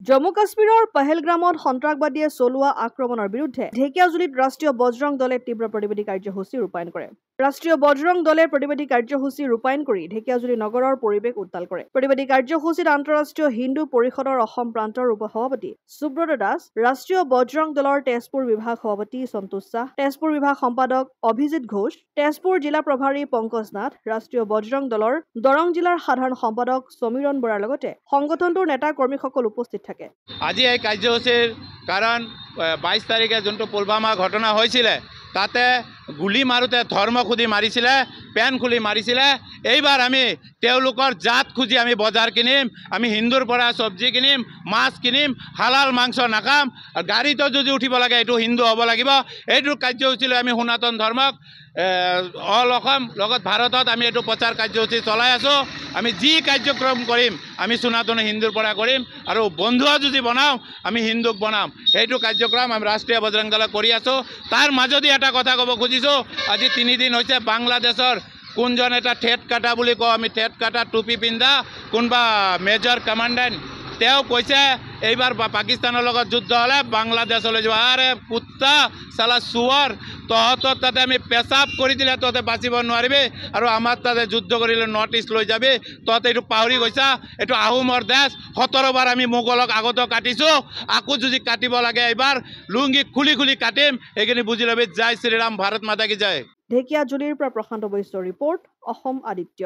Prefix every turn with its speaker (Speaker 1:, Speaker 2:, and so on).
Speaker 1: জম্মু কাশ্মীৰৰ পহেলগ্ৰামত সন্ত্ৰাসবাদীয়ে চলোৱা আক্ৰমণৰ বিৰুদ্ধে ঢেকিয়াজুলিত ৰাষ্ট্ৰীয় বজৰং দলে তীব্ৰ প্ৰতিবাদী কাৰ্যসূচী ৰূপায়ণ কৰে। ৰাষ্ট্ৰীয় বজৰং দলে প্ৰতিবাদী কাৰ্যসূচী ৰূপায়ণ কৰি ঢেকিয়াজুলি নগৰৰ পৰিৱেশ উত্তাল কৰে। প্ৰতিবাদী কাৰ্যসূচীত আন্তঃৰাষ্ট্ৰীয় হিন্দু পৰিষদৰ অসম প্ৰান্তৰ উপ সভাপতি সুব্ৰত দাস, ৰাষ্ট্ৰীয় বজৰং দলৰ তেজপুৰ বিভাগ সভাপতি সন্তোষ শাহ, তেজপুৰ বিভাগ সম্পাদক অভিজিৎ ঘোষ, তেজপুৰ জিলা প্ৰভাৰী পংকজ নাথ, ৰাষ্ট্ৰীয় বজৰং দলৰ দৰং জিলাৰ সাধাৰণ সম্পাদক সমীৰণ বৰাৰ লগতে সংগঠনটোৰ নেতা কৰ্মীসকল উপস্থিত থাকে।
Speaker 2: আজি এই কাৰ্যসূচীৰ কাৰণ 22 তাৰিখে যোনটো পুলৱামা ঘটনা হৈছিল তাতে গুলি মাৰোতে ধৰ্ম খুজি মাৰিছিলে, পেন খুলি মাৰিছিলে। এইবাৰ আমি তেওঁলোকৰ জাত খুজি আমি বজাৰ কিনিম, আমি হিন্দুৰ পৰা চব্জি কিনিম, মাছ কিনিম, হালাল মাংস নাখাম। গাড়ীতো যদি উঠিব লাগে এইটো হিন্দু হ'ব লাগিব। এইটো কাৰ্যসূচী লৈ আমি সনাতন ধৰ্মক অল অসম লগত ভাৰতত আমি এইটো প্ৰচাৰ কাৰ্যসূচী চলাই আছোঁ। আমি যি কাৰ্যক্ৰম কৰিম আমি সনাতন হিন্দুৰ পৰা কৰিম আৰু বন্ধুও যদি বনাওঁ আমি হিন্দুক বনাম। এইটো কাৰ্যক্ৰম আমি ৰাষ্ট্ৰীয় বজৰং দলে কৰি আছোঁ। তাৰ মাজতে এটা কথা ক'ব খুজিছোঁ, আজি 3 দিন হৈছে বাংলাদেশৰ কোনজন এটা ঠেট কাটা বুলি কওঁ আমি, ঠেট কাটা টুপি পিন্ধা কোনোবা মেজৰ কমাণ্ডেণ্ট, তেওঁ কৈছে এইবাৰ পাকিস্তানৰ লগত যুদ্ধ হ'লে বাংলাদেশলৈ যাব। আৰে কুত্তা চালা চুৱাৰ, তহঁতৰ তাতে আমি পেচাব কৰি দিলে তহঁতে বাচিব নোৱাৰিবি আৰু আমাৰ তাতে যুদ্ধ কৰিলে নৰ্থ ইষ্ট লৈ যাবি। তহঁতে এইটো পাহৰি গৈছা, এইটো আহোমৰ দেশ। 17 বাৰ আমি মোগলক আগতেও কাটিছোঁ, আকৌ যদি কাটিব লাগে এইবাৰ লুংগি খুলি খুলি কাটিম। সেইখিনি বুজি ল'বি। জয় শ্ৰীৰাম, ভাৰত মাতা কি জয়।
Speaker 1: ঢেকিয়াজুলিৰ পৰা প্ৰশান্ত বৈশ্যৰ ৰিপৰ্ট, অসম আদিত্য।